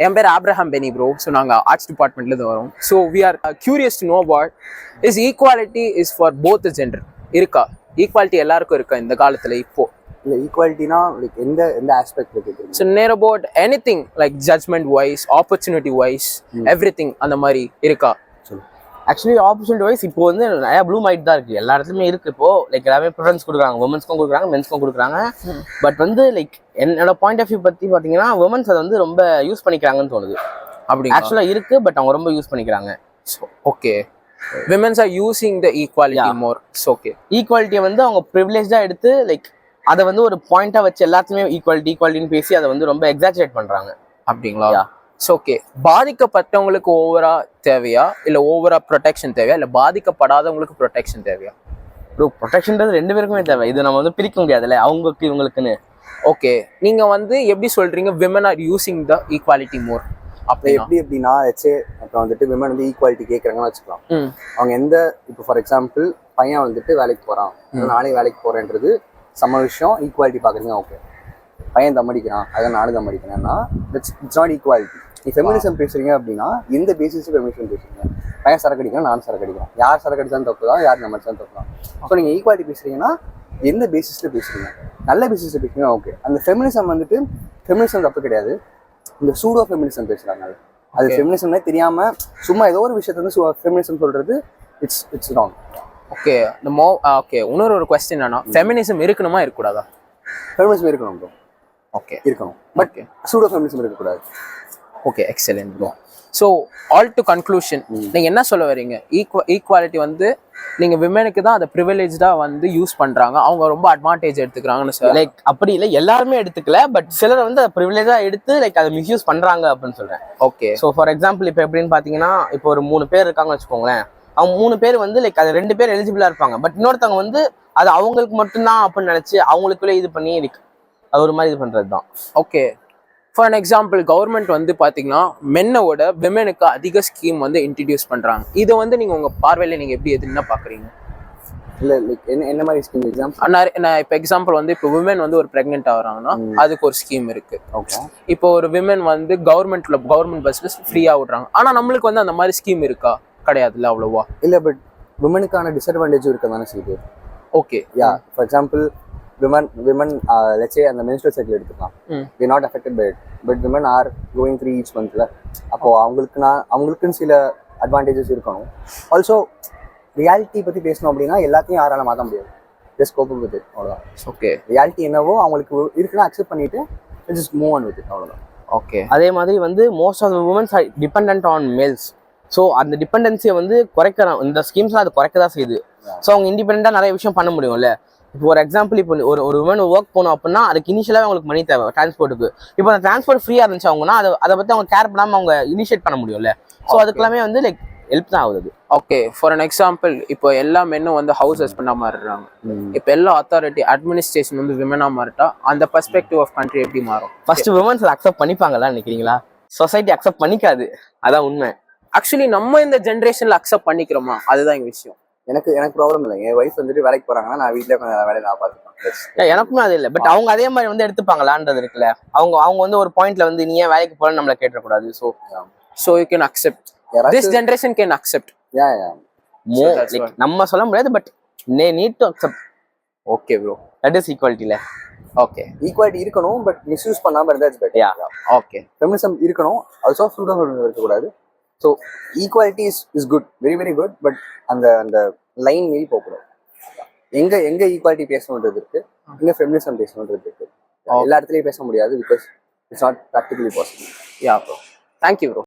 என் பேர் Abraham Benny bro. So நாங்கள் arts டிபார்ட்மெண்ட்லேருந்து வரோம். So we are curious to know about is equality is for both gender. இருக்கா equality எல்லாருக்கும் இருக்கா இந்த காலத்தில்? இப்போ இல்லை ஈக்குவாலிட்டினா லைக் எந்த எந்த ஆஸ்பெக்ட் இருக்குது? So near about any thing like judgment wise, opportunity wise, every thing அந்த மாதிரி இருக்கா? ஆக்சுவலி ஆப்பர்ச்சுனிட்டி வைஸ் இப்போ வந்து நிறைய ப்ளூ மைட் தான் இருக்குது, எல்லா இடத்துலையுமே இருக்குது. இப்போ லைக் எல்லாமே ப்ரிஃபரன்ஸ் கொடுக்குறாங்க, உமன்ஸ்க்கும் கொடுக்குறாங்க, மென்ஸ்க்கும் கொடுக்குறாங்க. பட் வந்து லைக் என்னோட பாயிண்ட் ஆஃப் வியூ பற்றி பார்த்தீங்கன்னா உமன்ஸ் அதை வந்து ரொம்ப யூஸ் பண்ணிக்கிறாங்கன்னு தோணுது. அப்படி ஆக்சுவலாக இருக்குது, பட் அவங்க ரொம்ப யூஸ் பண்ணிக்கிறாங்க. So okay, womens are using the equality more. So okay, ஈக்குவாலிட்டியை வந்து அவங்க ப்ரிவிலேஜாக எடுத்து லைக் அதை வந்து ஒரு பாயிண்டாக வச்சு எல்லாத்தையுமே ஈக்குவாலிட்டின்னு பேசி அதை வந்து ரொம்ப எக்ஸாஜரேட் பண்ணுறாங்க. அப்படிங்களா? ஸோ ஓகே, பாதிக்கப்பட்டவங்களுக்கு ஓவரா தேவையா, இல்லை ஓவரா ப்ரொடெக்ஷன் தேவையா, இல்லை பாதிக்கப்படாதவங்களுக்கு ப்ரொடெக்ஷன் தேவையா? ப்ரோ ப்ரொடெக்ஷன்றது ரெண்டு பேருக்குமே தேவை, இது நம்ம வந்து பிரிக்க முடியாதுல்ல அவங்களுக்கு இவங்களுக்குன்னு. ஓகே, நீங்கள் வந்து எப்படி சொல்கிறீங்க women are using the equality more? அப்போ எப்படி எப்படின்னா அப்புறம் வந்துட்டு விமன் வந்து ஈக்குவாலிட்டி கேட்குறாங்கன்னு வச்சுக்கலாம். அவங்க எந்த இப்போ ஃபார் எக்ஸாம்பிள் பையன் வந்துட்டு வேலைக்கு போகிறான், நானே வேலைக்கு போகிறேன்றது சம விஷயம், ஈக்குவாலிட்டி பார்க்குறீங்க. ஓகே, பையன் தம்மடிக்கிறான் அதான் நானும் தம்மடிக்கிறேன்னா இட்ஸ் நாட் ஈக்குவாலிட்டி. நீ ஃபெமினிசம் பேசுறீங்க அப்படின்னா எந்த பேசிஸில் ஃபெமினிசம் பேசுறீங்க? பையன் சரக்கு அடிக்கிறேன், நானும் சரக்கு அடிக்கிறேன், யார் சரக்கு அடிச்சாலும் தப்பு தான், யார் நம்ம அடிச்சாலும் தப்பு தான். ஸோ நீங்கள் ஈக்குவாலிட்டி பேசுறீங்கன்னா எந்த பேசிஸில் பேசுறீங்க? நல்ல பேசிஸில் பேசுறீங்க. ஓகே, அந்த ஃபெமினிசம் வந்துட்டு ஃபெமினிசம் தப்பு கிடையாது, இந்த சூடோ ஃபெமினிசம் பேசுகிறாங்க. அது ஃபெமினிசம்னே தெரியாமல் சும்மா ஏதோ ஒரு விஷயத்த வந்து ஃபெமினிசம் சொல்கிறது இட்ஸ் ராங். ஓகே, ஓகே, இன்னொரு கொஸ்டின் என்னன்னா ஃபெமினிசம் இருக்கணுமா இருக்கக்கூடாதா? ஃபெமினிசம் இருக்கணும் ப்ரோ. ஓகே, இருக்கணும், பட் சூடோ ஃபெமினிசம் இருக்கக்கூடாது. Okay, excellent bro. So all to conclusion, நீங்கள் என்ன சொல்ல வரீங்க? ஈக்குவாலிட்டி வந்து நீங்கள் விமனுக்கு தான் அதை ப்ரிவிலேஜாக வந்து யூஸ் பண்ணுறாங்க, அவங்க ரொம்ப அட்வான்டேஜ் எடுத்துக்கிறாங்கன்னு சார். லைக் அப்படி இல்லை, எல்லாருமே எடுத்துக்கல, பட் சிலர் வந்து அதை ப்ரிவிலேஜாக எடுத்து லைக் அதை மிஸ்யூஸ் பண்ணுறாங்க அப்படின்னு சொல்கிறேன். ஓகே, ஸோ ஃபார் எக்ஸாம்பிள் இப்போ எப்படின்னு பார்த்தீங்கன்னா இப்போ ஒரு 3 பேர் இருக்காங்கன்னு வச்சுக்கோங்களேன். அவங்க 3 பேர் வந்து லைக் அது 2 பேர் எலிஜிபிளாக இருப்பாங்க, பட் இன்னொருத்தவங்க வந்து அது அவங்களுக்கு மட்டும்தான் அப்படின்னு நினச்சி அவங்களுக்குள்ளே இது பண்ணி அது ஒரு மாதிரி இது பண்ணுறது தான். Okay, for an example government வந்து பார்த்தீங்கன்னா மென்னோட விமெனுக்கு அதிக ஸ்கீம் வந்து இன்ட்ரடியூஸ் பண்ணுறாங்க. இதை வந்து நீங்கள் உங்கள் பார்வையில் நீங்கள் எப்படி என்ன பார்க்குறீங்க? இல்லை லைக் என்ன மாதிரி ஸ்கீம்? எக்ஸாம்பிள் நான் இப்போ எக்ஸாம்பிள் வந்து இப்போ விமன் வந்து ஒரு ப்ரெக்னென்ட் ஆகுறாங்கன்னா அதுக்கு ஒரு ஸ்கீம் இருக்கு. ஓகே, இப்போ ஒரு விமன் வந்து கவர்மெண்ட் பஸ்ல ஃப்ரீயாக விடுறாங்க, ஆனால் நம்மளுக்கு வந்து அந்த மாதிரி ஸ்கீம் இருக்கா? கிடையாதுல்ல அவ்வளோவா? இல்லை, பட் விமனுக்கான டிஸ்அட்வான்டேஜும் இருக்க தானே செய்யுது. Okay, for example women let's say அந்த menstrual cycle எடுத்துக்கலாம், they not affected by it, but women are going through each month. அப்போ அவங்களுக்குன்னு சில அட்வான்டேஜஸ் இருக்கணும். ஆல்சோ ரியாலிட்டி பற்றி பேசணும் அப்படின்னா எல்லாத்தையும் யாரால மாற்ற முடியாது, ஜஸ்ட் கோப் வித் இட், அவ்வளோதான். ஓகே, ரியாலிட்டி என்னவோ அவங்களுக்கு இருக்குன்னா அக்செப்ட் பண்ணிட்டு just move on with it, அவ்வளோதான். ஓகே, அதே மாதிரி வந்து most of the womens are depend on males. So அந்த டிபெண்டன்சியை வந்து குறைக்கிறோம், இந்த ஸ்கீம்ஸ்லாம் அது குறைக்க தான் செய்யுது. ஸோ அவங்க இண்டிபெண்டாக நிறைய விஷயம் பண்ண முடியும்ல. இப்போ ஒரு எக்ஸாம்பிள், இப்போ ஒரு உமன் ஒர்க் போகணும் அப்படின்னா அதுக்கு இனிஷியலாக அவங்களுக்கு மணி தேவை டிரான்ஸ்போர்ட்டுக்கு. இப்போ அந்த டிரான்ஸ்போர்ட் ஃப்ரீயாக இருந்துச்சு அவங்கன்னா அதை பற்றி அவங்க கேர் பண்ணாமல் அவங்க இனிஷியேட் பண்ண முடியும்ல. ஸோ அதுக்கெல்லாமே வந்து லைக் ஹெல்ப் தான் ஆகுது. ஓகே, ஃபார் அன் எக்ஸாம்பிள் இப்போ எல்லா மென்னும் வந்து ஹவுஸ் ஹஸ்பண்டாக மாறுறாங்க. இப்போ எல்லா அத்தாரிட்டி அட்மினிஸ்ட்ரேஷன் வந்து விமனாக மாறிட்டா அந்த பெர்ஸ்பெக்டிவ் ஆஃப் கண்ட்ரி எப்படி மாறும்? ஃபர்ஸ்ட் விமன்ஸ் அதை அக்செப்ட் பண்ணிப்பாங்களா நினைக்கிறீங்களா? சொசைட்டி அக்செப்ட் பண்ணிக்காது, அதான் உண்மை. ஆக்சுவலி நம்ம இந்த ஜென்ரேஷன்ல அக்செப்ட் பண்ணிக்கிறோமா, அதுதான் எங்க விஷயம். எனக்கு ப்ராப்ளம் இல்லை, என் வைஃப் வந்துட்டு வேலைக்கு போறாங்கன்னா நான் வீட்டில் வேலையை நான் பார்த்துப்பேன். எனக்குமே அது இல்லை, பட் அவங்க அதே மாதிரி வந்து எடுத்துப்பாங்களான்றது இருக்குல்ல. அவங்க வந்து ஒரு பாயிண்ட்ல வந்து நீ ஏன் வேலைக்கு போறேன்னு நம்மள கேட்டக்கூடாது. So you can accept, this generation can accept. நம்ம சொல்ல முடியாது, but need to accept. Okay bro, that is ஈக்குவாலிட்டில. ஓகே, ஈக்குவாலிட்டி இருக்கணும், பட் மிஸ்யூஸ் பண்ணாம இருந்தா இட்ஸ் பெட்டர். ஓகே, ஃபெமினிசம் இருக்கணும், ஆல்சோ ஃப்ரீடம் இருக்கக்கூடாது. So equality is good, very very good, but அந்த லைன் மீறி போகக்கூடாது. எங்க ஈக்குவாலிட்டி பேசணுன்றது இருக்கு, எங்க ஃபெமினிசம் பேசணுன்றது இருக்கு. எல்லா இடத்துலையும் பேச முடியாது, because it's not practically possible. Yeah bro, thank you bro.